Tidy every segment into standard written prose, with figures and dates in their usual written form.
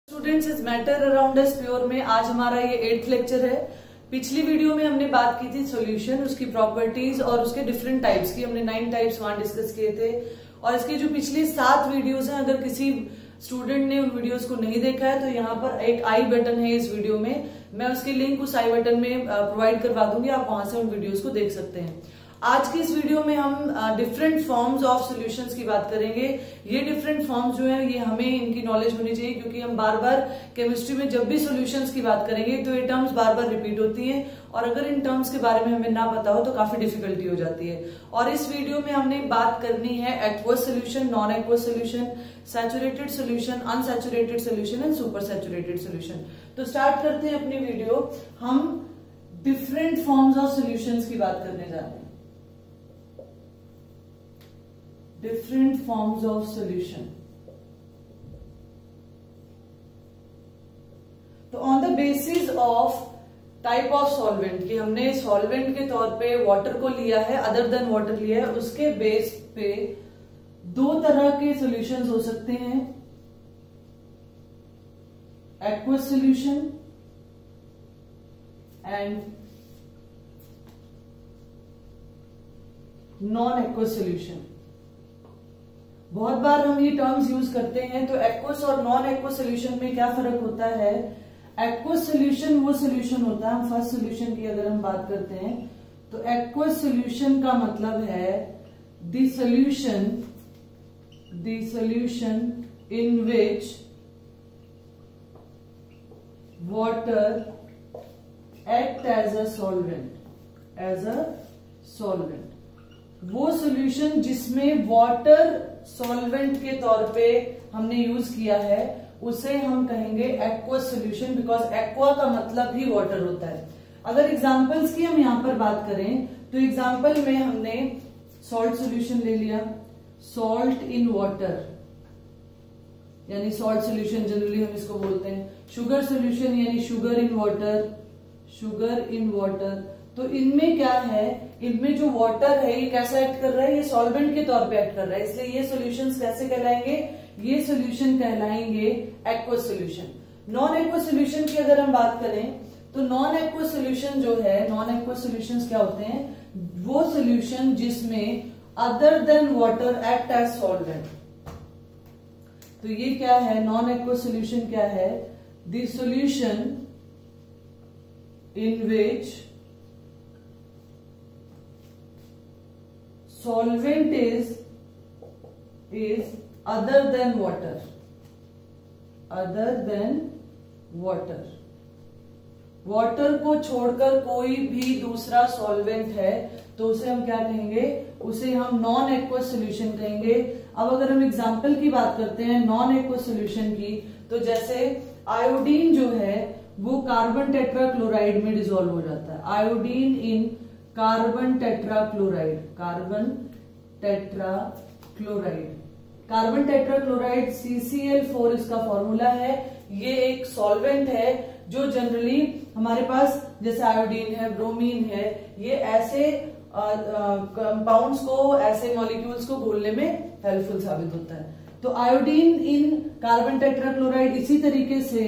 Students is matter around us pure में आज हमारा ये 8th लेक्चर है। पिछली वीडियो में हमने बात की थी सॉल्यूशन, उसकी प्रॉपर्टीज और उसके डिफरेंट टाइप्स की। हमने 9 टाइप्स वहां डिस्कस किए थे और इसके जो पिछली 7 वीडियोस हैं, अगर किसी स्टूडेंट ने उन वीडियोस को नहीं देखा है तो यहाँ पर एक आई बटन है इस वीडियो में, मैं उसकी लिंक उस आई बटन में प्रोवाइड करवा दूंगी, आप वहां से उन वीडियोस को देख सकते हैं। आज की इस वीडियो में हम डिफरेंट फॉर्म्स ऑफ सॉल्यूशंस की बात करेंगे। ये डिफरेंट फॉर्म्स जो है ये हमें इनकी नॉलेज होनी चाहिए, क्योंकि हम बार बार केमिस्ट्री में जब भी सॉल्यूशंस की बात करेंगे तो ये टर्म्स बार बार रिपीट होती हैं और अगर इन टर्म्स के बारे में हमें ना पता हो तो काफी डिफिकल्टी हो जाती है। और इस वीडियो में हमने बात करनी है aqueous solution, non aqueous solution, saturated solution, unsaturated solution and super saturated solution. तो स्टार्ट करते हैं अपनी वीडियो। हम डिफरेंट फॉर्म्स ऑफ सोल्यूशंस की बात करने जा रहे हैं। Different forms of solution. तो on the basis of type of solvent कि हमने solvent के तौर पे water को लिया है, other than water लिया है, उसके बेस पे दो तरह के solutions हो सकते हैं, aqueous solution and non-aqueous solution। बहुत बार हम ये टर्म्स यूज करते हैं। तो एक्वस और नॉन एक्वस सोल्यूशन में क्या फर्क होता है? एक्वस सोल्यूशन वो सोल्यूशन होता है, हम फर्स्ट सोल्यूशन की अगर हम बात करते हैं तो एक्वस सोल्यूशन का मतलब है the solution in which water act as a solvent, वो सॉल्यूशन जिसमें वाटर सॉल्वेंट के तौर पे हमने यूज किया है उसे हम कहेंगे एक्वस सॉल्यूशन, बिकॉज एक्वा का मतलब ही वाटर होता है। अगर एग्जांपल्स की हम यहां पर बात करें तो एग्जांपल में हमने सॉल्ट सॉल्यूशन ले लिया, सॉल्ट इन वाटर यानी सॉल्ट सॉल्यूशन जनरली हम इसको बोलते हैं। शुगर सॉल्यूशन यानी शुगर इन वाटर। तो इनमें क्या है, इनमें जो वाटर है ये कैसा एक्ट कर रहा है, ये सॉल्वेंट के तौर पे एक्ट कर रहा है, इसलिए ये सॉल्यूशंस कैसे कहलाएंगे, ये सॉल्यूशन कहलाएंगे aqueous solution. Non aqueous solution की अगर हम बात करें तो नॉन एक्वस सॉल्यूशन जो है, नॉन एक्वस सॉल्यूशंस क्या होते हैं, वो सॉल्यूशन जिसमें other than water act as solvent. तो ये क्या है, नॉन एक्वस सॉल्यूशन क्या है, the solution in which solvent is other than water। Water को छोड़कर कोई भी दूसरा सॉल्वेंट है तो उसे हम क्या कहेंगे, उसे हम नॉन एक्वस सोल्यूशन कहेंगे। अब अगर हम एग्जांपल की बात करते हैं नॉन एक्वस सोल्यूशन की, तो जैसे आयोडीन जो है वो कार्बन टेट्राक्लोराइड में डिसॉल्व हो जाता है। आयोडीन इन कार्बन टेट्राक्लोराइड, CCl4 इसका फॉर्मूला है। ये एक सॉल्वेंट है जो जनरली हमारे पास जैसे आयोडीन है, ब्रोमीन है, ये ऐसे कंपाउंड्स को, ऐसे मॉलिक्यूल्स को घोलने में हेल्पफुल साबित होता है। तो आयोडीन इन कार्बन टेट्राक्लोराइड, इसी तरीके से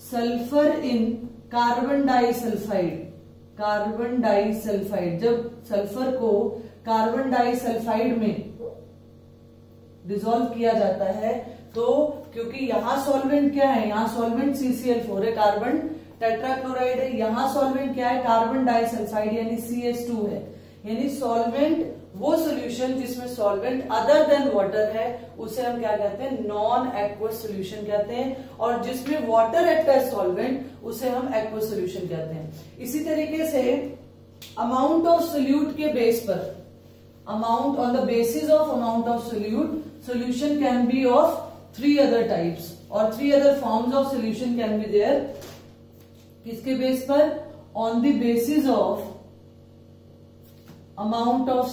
सल्फर इन कार्बन डाइसल्फाइड, जब सल्फर को कार्बन डाइसल्फाइड में डिसॉल्व किया जाता है तो क्योंकि यहां सॉल्वेंट क्या है, यहां सॉल्वेंट CCl4 है, कार्बन टेट्राक्लोराइड है, यहां सॉल्वेंट क्या है, कार्बन डाइसल्फाइड यानी CH2 है। यानी सॉल्वेंट वो सॉल्यूशन जिसमें सॉल्वेंट अदर देन वाटर है उसे हम क्या कहते हैं, नॉन एक्वस सॉल्यूशन कहते हैं, और जिसमें वाटर एक्ट एज सॉल्वेंट उसे हम एक्वस सॉल्यूशन कहते हैं। इसी तरीके से अमाउंट ऑफ सोल्यूट के बेस पर, amount on the basis of amount of solute, solution can be of 3 other types और 3 other forms of solution can be there. किसके बेस पर, on the basis of amount of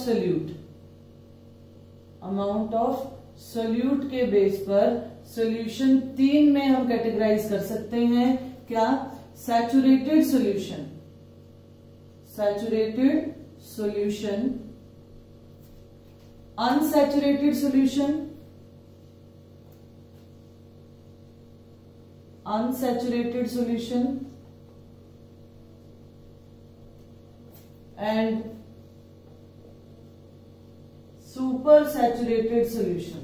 solute के base पर solution 3 में हम categorize कर सकते हैं। क्या, saturated solution, unsaturated solution unsaturated solution and supersaturated solution.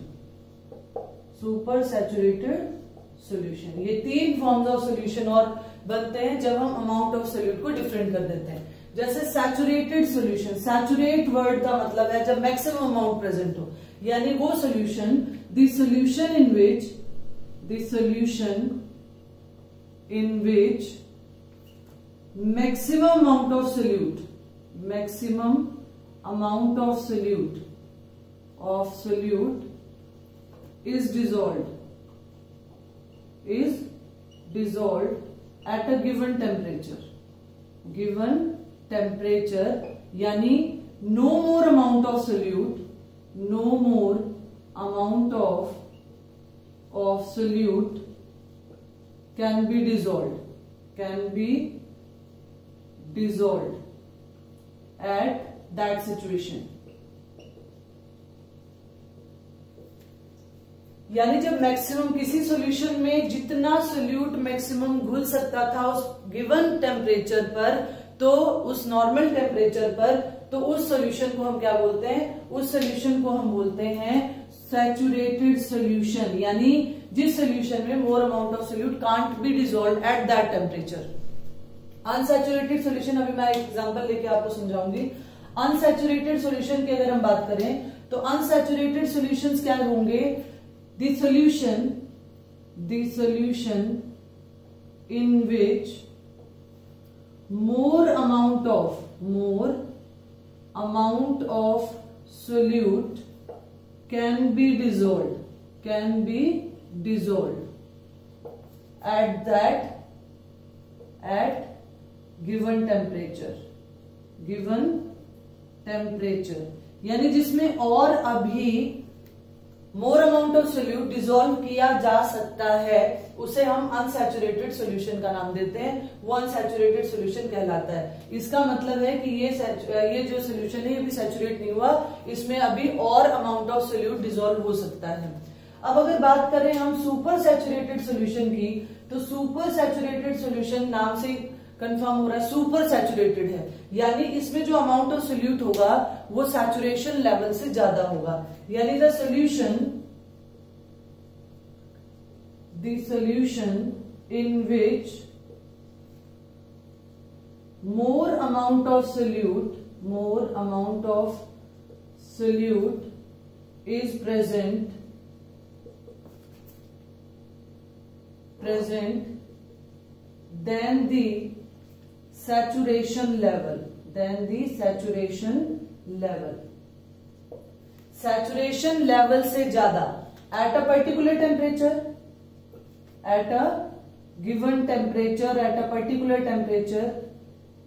Supersaturated solution, ये तीन फॉर्म्स ऑफ सॉल्यूशन और बनते हैं जब हम अमाउंट ऑफ सॉल्यूट को डिफरेंट कर देते हैं. जैसे सैचुरेटेड सॉल्यूशन, सैचुरेट वर्ड का मतलब है जब मैक्सिमम अमाउंट प्रेजेंट हो, यानी वो solution the solution in which maximum amount of solute is dissolved at a given temperature, यानी no more amount of solute can be dissolved at that situation. यानी जब मैक्सिमम किसी सॉल्यूशन में जितना solute maximum घुल सकता था उस गिवन टेम्परेचर पर, तो उस नॉर्मल टेम्परेचर पर, तो उस सॉल्यूशन को हम क्या बोलते हैं? उस सॉल्यूशन को हम बोलते हैं सैचुरेटेड सॉल्यूशन, यानी जिस सॉल्यूशन में मोर amount of solute can't be dissolved at that temperature. Unsaturated solution, अभी मैं एक एग्जांपल लेके आपको समझाऊंगी. अनसैचुरेटेड सॉल्यूशन की अगर हम बात करें तो अनसैचुरेटेड सॉल्यूशंस क्या होंगे? The solution in which more amount of solute can be dissolved at given temperature, यानी जिसमें और अभी मोर अमाउंट ऑफ सोल्यूट डिसॉल्व किया जा सकता है, उसे हम अनसैचुरेटेड सॉल्यूशन का नाम देते हैं. वो अनसैचुरेटेड सॉल्यूशन कहलाता है. इसका मतलब है कि ये जो सॉल्यूशन है ये भी सैचुरेट नहीं हुआ, इसमें अभी और अमाउंट ऑफ सोल्यूट डिसॉल्व हो सकता है. अब अगर बात करें हम सुपर सैचुरेटेड सॉल्यूशन की, तो सुपर सैचुरेटेड सॉल्यूशन नाम से कंफर्म हो रहा है सुपर सैचुरेटेड है, यानी इसमें जो अमाउंट ऑफ सोल्यूट होगा वो सैचुरेशन लेवल से ज्यादा होगा. यानी the solution in which more amount of solute is present than the saturation level. Saturation level से ज्यादा at a particular temperature, at a given temperature, at a particular temperature.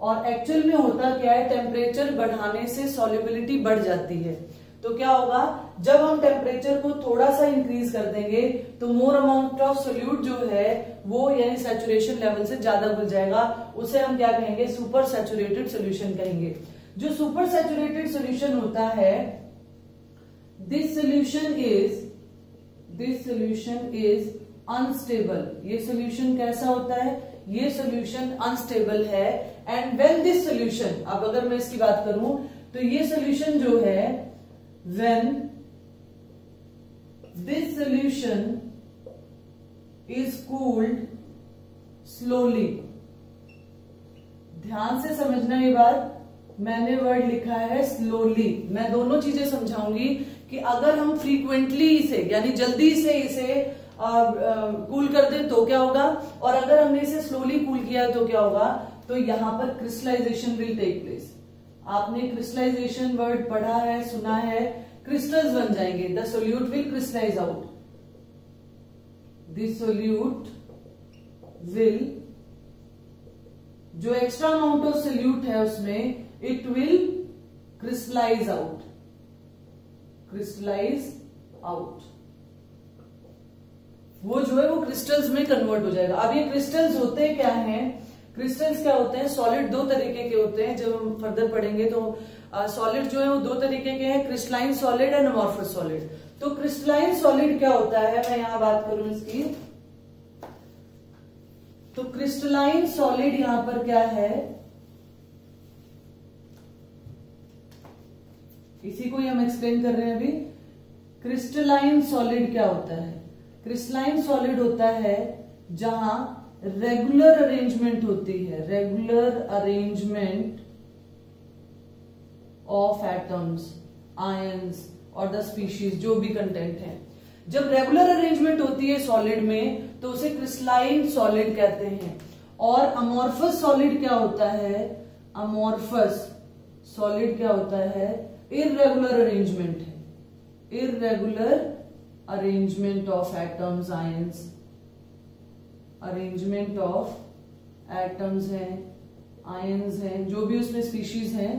और actual में होता क्या है? टेम्परेचर बढ़ाने से सॉल्युबिलिटी बढ़ जाती है. तो क्या होगा? जब हम टेम्परेचर को थोड़ा सा इंक्रीज कर देंगे तो मोर अमाउंट ऑफ सोल्यूट जो है वो यानी सैचुरेशन लेवल से ज्यादा घुल जाएगा. उसे हम क्या कहेंगे? सुपर सैचुरेटेड सोल्यूशन कहेंगे. जो सुपर सैचुरेटेड सोल्यूशन होता है, दिस सोल्यूशन इज अनस्टेबल. ये सोल्यूशन कैसा होता है? ये सोल्यूशन अनस्टेबल है. एंड व्हेन दिस सोल्यूशन, अब अगर मैं इसकी बात करूं तो ये सोल्यूशन जो है, when this solution is cooled slowly. ध्यान से समझना ये बात, मैंने वर्ड लिखा है स्लोली. मैं दोनों चीजें समझाऊंगी कि अगर हम फ्रीक्वेंटली इसे यानी जल्दी से इसे कूल कर दें तो क्या होगा, और अगर हमने इसे स्लोली कूल किया तो क्या होगा. तो यहां पर क्रिस्टलाइजेशन विल टेक प्लेस. आपने क्रिस्टलाइजेशन वर्ड पढ़ा है, सुना है. क्रिस्टल्स बन जाएंगे. The solute will crystallise out. The solute will, जो एक्स्ट्रा अमाउंट ऑफ सोल्यूट है उसमें, इट विल क्रिस्टलाइज आउट. वो जो है वो क्रिस्टल्स में कन्वर्ट हो जाएगा. अब ये क्रिस्टल्स होते क्या हैं? क्रिस्टल्स क्या होते हैं? सॉलिड दो तरीके के होते हैं. जब हम फर्दर पढ़ेंगे तो सॉलिड जो है वो दो तरीके के हैं, crystalline solid and amorphous solid. तो क्रिस्टलाइन सॉलिड क्या होता है? मैं यहां बात करूं इसकी. तो क्रिस्टलाइन सॉलिड यहां पर क्या है, इसी को ही हम एक्सप्लेन कर रहे हैं अभी। क्रिस्टलाइन सॉलिड क्या होता है? क्रिस्टलाइन सॉलिड होता है जहां रेगुलर अरेंजमेंट होती है, regular arrangement of atoms, ions और द स्पीशीज, जो भी कंटेंट है। जब रेगुलर अरेंजमेंट होती है सॉलिड में तो उसे क्रिस्टलाइन सॉलिड कहते हैं। और अमॉर्फस सॉलिड क्या होता है? अमॉर्फस सॉलिड क्या होता है? इररेगुलर अरेंजमेंट है, irregular arrangement of atoms, ions, arrangement of atoms हैं, आयंस हैं, जो भी उसमें स्पीशीज हैं,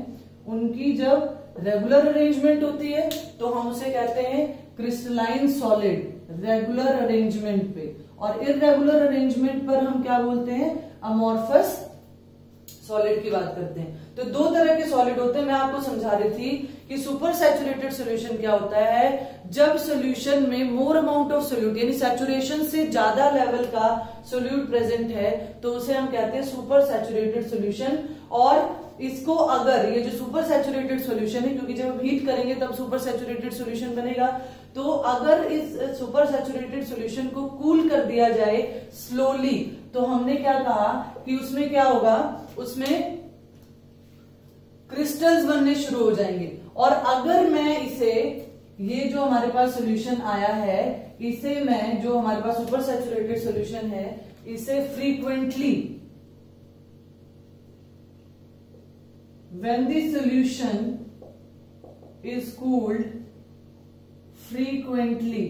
उनकी जब रेगुलर अरेंजमेंट होती है तो हम उसे कहते हैं क्रिस्टलाइन सॉलिड, रेगुलर अरेंजमेंट पे। और इररेगुलर अरेंजमेंट पर हम क्या बोलते हैं? अमॉर्फस सॉलिड की बात करते हैं। तो दो तरह के सॉलिड होते हैं। मैं आपको समझा रही थी कि सुपर सैचुरेटेड सॉल्यूशन क्या होता है, जब सॉल्यूशन में मोर अमाउंट ऑफ सोल्यूट यानी सैचुरेशन से ज्यादा लेवल का सोल्यूट प्रेजेंट है तो उसे हम कहते हैं सुपर सैचुरेटेड सॉल्यूशन। और इसको अगर ये जो सुपर सैचुरेटेड सॉल्यूशन है, क्योंकि जब हम हीट करेंगे तब सुपर सैचुरेटेड सॉल्यूशन बनेगा, तो अगर इस सुपर सैचुरेटेड सॉल्यूशन को कूल कर दिया जाए स्लोली तो हमने क्या कहा कि उसमें क्या होगा, उसमें क्रिस्टल्स बनने शुरू हो जाएंगे। और अगर मैं इसे, ये जो हमारे पास सॉल्यूशन आया है, इसे मैं, जो हमारे पास सुपर सैचुरेटेड सॉल्यूशन है, इसे frequently, when the solution is cooled frequently,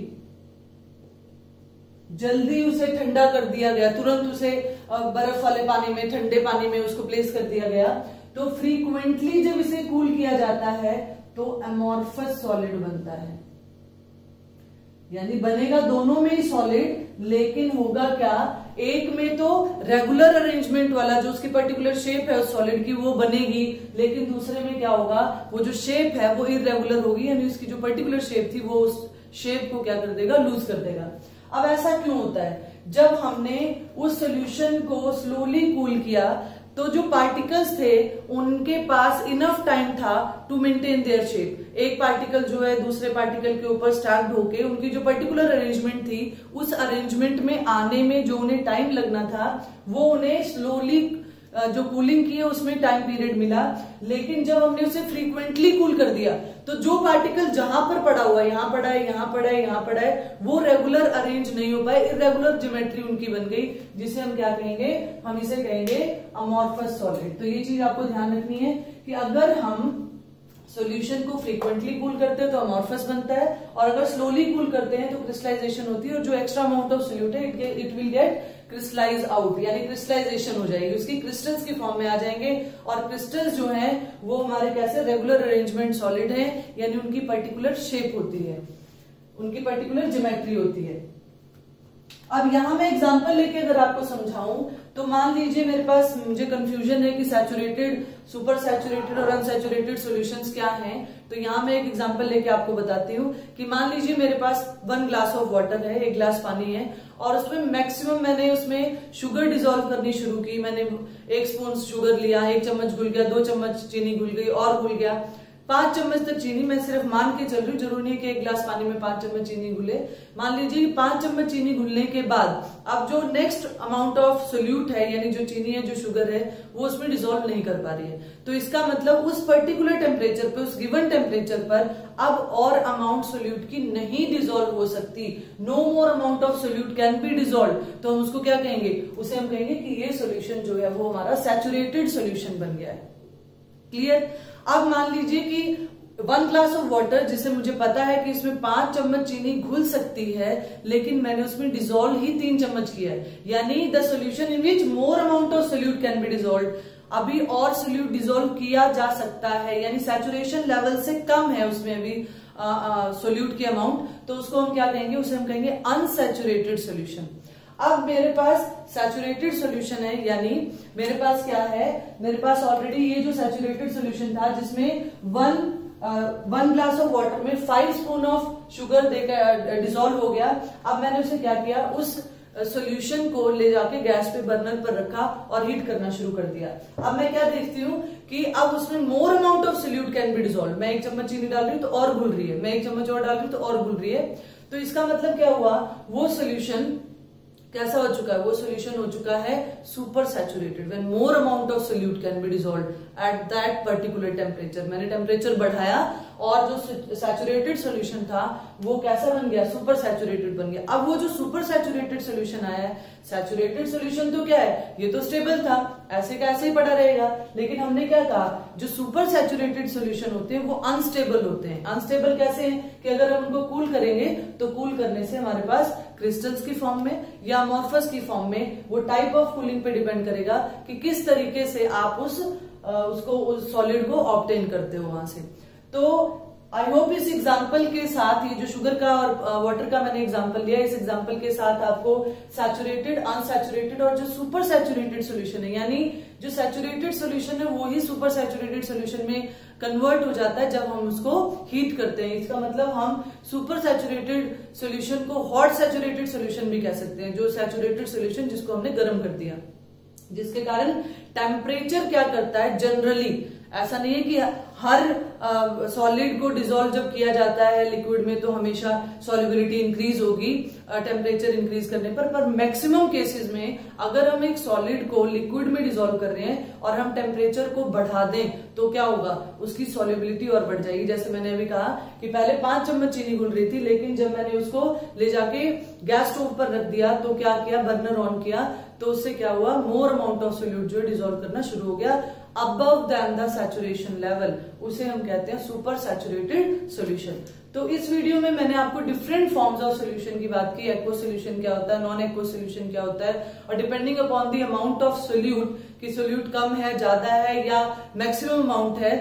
जल्दी उसे ठंडा कर दिया गया, तुरंत उसे बर्फ वाले पानी में, ठंडे पानी में उसको प्लेस कर दिया गया, तो फ्रीक्वेंटली जब इसे कूल किया जाता है तो अमॉर्फस सॉलिड बनता है। यानी बनेगा दोनों में ही सॉलिड, लेकिन होगा क्या, एक में तो रेगुलर अरेंजमेंट वाला जो उसकी पर्टिकुलर शेप है उस सॉलिड की वो बनेगी, लेकिन दूसरे में क्या होगा, वो जो शेप है वो इररेगुलर होगी, यानी उसकी जो पर्टिकुलर शेप थी वो उस शेप को क्या कर देगा, लूज कर देगा। अब ऐसा क्यों होता है? जब हमने उस सॉल्यूशन को स्लोली कूल किया तो जो पार्टिकल्स थे उनके पास इनफ टाइम था टू मेंटेन देयर शेप। एक पार्टिकल जो है दूसरे पार्टिकल के ऊपर स्टैक्ड होके उनकी जो पर्टिकुलर अरेंजमेंट थी उस अरेंजमेंट में आने में जो उन्हें टाइम लगना था वो उन्हें स्लोली जो कूलिंग की है उसमें टाइम पीरियड मिला। लेकिन जब हमने उसे फ्रीक्वेंटली कूल कर दिया तो जो पार्टिकल जहां पर पड़ा हुआ है, यहां पड़ा है, यहां पड़ा है, यहां पड़ा है, वो रेगुलर अरेंज नहीं हो पाए, इरेगुलर ज्योमेट्री उनकी बन गई, जिसे हम क्या कहेंगे, हम इसे कहेंगे अमॉर्फस सॉलिड। तो ये चीज आपको ध्यान रखनी है कि अगर हम सॉल्यूशन को फ्रीक्वेंटली कूल करते हैं तो अमॉर्फस बनता है, और अगर स्लोली कूल करते हैं तो क्रिस्टलाइजेशन होती है, और जो एक्स्ट्रा अमाउंट ऑफ सोल्यूट है it will get crystallise out, यानी क्रिस्टलाइजेशन हो जाएगी, उसकी क्रिस्टल्स की फॉर्म में आ जाएंगे। और क्रिस्टल्स जो हैं वो हमारे कैसे, रेगुलर अरेंजमेंट सॉलिड हैं, यानी उनकी पर्टिकुलर शेप होती है, उनकी पर्टिकुलर ज्योमेट्री होती है। अब यहां मैं एग्जांपल लेके अगर आपको समझाऊं तो मान लीजिए मेरे पास, मुझे कंफ्यूजन है कि सैचुरेटेड, सुपर सैचुरेटेड और अनसैचुरेटेड सॉल्यूशंस क्या हैं, तो यहां मैं एक एग्जांपल लेके आपको बताती हूँ कि मान लीजिए मेरे पास 1 ग्लास ऑफ वाटर है, 1 ग्लास पानी है, और उसमें मैक्सिमम मैंने उसमें शुगर डिसॉल्व करनी शुरू की। मैंने 1 स्पून शुगर लिया, 1 चम्मच घुल गया, 2 चम्मच चीनी घुल गई और घुल गया, 5 चम्मच तक चीनी, मैं सिर्फ मान के चल रही हूँ, जरूरी नहीं कि 1 ग्लास पानी में 5 चम्मच चीनी घुले। मान लीजिए 5 चम्मच चीनी घुलने के बाद अब जो नेक्स्ट अमाउंट ऑफ सोल्यूट है, यानी जो चीनी है, जो शुगर है, वो उसमें डिसॉल्व नहीं कर पा रही है। तो इसका मतलब उस पर्टिकुलर टेम्परेचर पे, उस गिवन टेम्परेचर पर अब और अमाउंट सोल्यूट की नहीं डिसॉल्व हो सकती, no more amount of solute can be dissolve. तो हम उसको क्या कहेंगे, उसे हम कहेंगे कि ये सोल्यूशन जो है वो हमारा सैचुरेटेड सोल्यूशन बन गया है। क्लियर? अब मान लीजिए कि 1 ग्लास ऑफ वाटर, जिसे मुझे पता है कि इसमें 5 चम्मच चीनी घुल सकती है, लेकिन मैंने उसमें डिसॉल्व ही 3 चम्मच किया है, यानी the solution in which more amount of solute can be dissolve, अभी और सोल्यूट डिसॉल्व किया जा सकता है, यानी सैचुरेशन लेवल से कम है उसमें अभी सोल्यूट की अमाउंट, तो उसको हम क्या कहेंगे, उसे हम कहेंगे अनसैचुरेटेड सोल्यूशन। अब मेरे पास सैचुरेटेड सॉल्यूशन है, यानी मेरे पास क्या है, मेरे पास ऑलरेडी ये जो सैचुरेटेड सॉल्यूशन था जिसमें 1 ग्लास ऑफ वाटर में 5 स्पून ऑफ शुगर देकर डिसॉल्व हो गया। अब मैंने उसे क्या किया, उस सॉल्यूशन को ले जाके गैस पे बर्नर पर रखा और हीट करना शुरू कर दिया। अब मैं क्या देखती हूँ कि अब उसमें मोर amount of solute can be dissolve. मैं 1 चम्मच चीनी डाल रही हूँ तो और घुल रही है, मैं 1 चम्मच और डाल रही हूँ तो और घुल रही है। तो इसका मतलब क्या हुआ, वो सोल्यूशन कैसा हो चुका है, वो सोल्यूशन हो चुका है super saturated. When more amount of solute can B dissolved at that particular temperature. मैंने टेम्परेचर बढ़ाया और जो सैचुरेटेड सोल्यूशन था वो कैसा बन गया, सुपर सैचुरेटेड बन गया। अब वो जो सुपर सैचुरेटेड सोल्यूशन आया है, सैचुरेटेड सोल्यूशन तो क्या है, ये तो स्टेबल था, ऐसे का ऐसे ही पड़ा रहेगा। लेकिन हमने क्या कहा, जो सुपर सैचुरेटेड सोल्यूशन होते हैं वो अनस्टेबल होते हैं। अनस्टेबल कैसे हैं कि अगर हम उनको कूल करेंगे तो कूल करने से हमारे पास क्रिस्टल्स की फॉर्म में या अमॉर्फस की फॉर्म में, वो टाइप ऑफ कूलिंग पे डिपेंड करेगा कि किस तरीके से आप उस सॉलिड को ऑब्टेन करते हो वहां से। तो आई होप इस एग्जाम्पल के साथ, ये जो शुगर का और वाटर का मैंने एग्जाम्पल लिया, इस एग्जाम्पल के साथ आपको सैचुरेटेड, अनसैचुरेटेड और जो सुपर सैचुरेटेड सोल्यूशन है, यानी जो सैचुरेटेड सोल्यूशन है वो ही सुपर सैचुरेटेड सोल्यूशन में कन्वर्ट हो जाता है जब हम उसको हीट करते हैं। इसका मतलब हम सुपर सैचुरेटेड सोल्यूशन को हॉट सैचुरेटेड सोल्यूशन भी कह सकते हैं, जो सैचुरेटेड सोल्यूशन जिसको हमने गर्म कर दिया, जिसके कारण टेम्परेचर क्या करता है, जनरली ऐसा नहीं है कि हर सॉलिड को डिसॉल्व जब किया जाता है लिक्विड में तो हमेशा सॉल्युबिलिटी इंक्रीज होगी टेम्परेचर इंक्रीज करने पर मैक्सिमम केसेस में अगर हम एक सॉलिड को लिक्विड में डिसॉल्व कर रहे हैं और हम टेम्परेचर को बढ़ा दें तो क्या होगा, उसकी सॉल्युबिलिटी और बढ़ जाएगी। जैसे मैंने अभी कहा कि पहले 5 चम्मच चीनी घुल रही थी, लेकिन जब मैंने उसको ले जाके गैस स्टोव पर रख दिया तो क्या किया, बर्नर ऑन किया, तो उससे क्या हुआ, मोर अमाउंट ऑफ सोल्यूट जो है डिसॉल्व करना शुरू हो गया above than the saturation level. उसे हम कहते हैं सुपर सैचुरेटेड सोल्यूशन। तो इस वीडियो में मैंने आपको डिफरेंट फॉर्म्स ऑफ सोल्यूशन की बात की, एक्वस सोल्यूशन क्या होता है, नॉन एक्वस सोल्यूशन क्या होता है, और depending upon the amount of solute कि सोल्यूट कम है, ज्यादा है या मैक्सिमम अमाउंट है,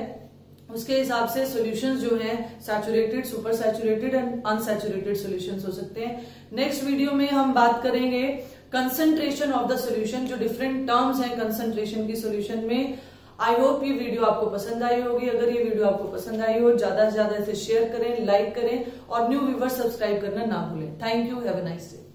उसके हिसाब से सॉल्यूशंस जो हैं saturated, super saturated and unsaturated solutions हो सकते हैं। नेक्स्ट वीडियो में हम बात करेंगे कंसंट्रेशन ऑफ द सॉल्यूशन, जो डिफरेंट टर्म्स हैं कंसंट्रेशन की सॉल्यूशन में। आई होप ये वीडियो आपको पसंद आई होगी। अगर ये वीडियो आपको पसंद आई हो, ज्यादा से ज्यादा इसे शेयर करें, लाइक करें और न्यू व्यूअर्स सब्सक्राइब करना ना भूलें। Thank you, have a nice day.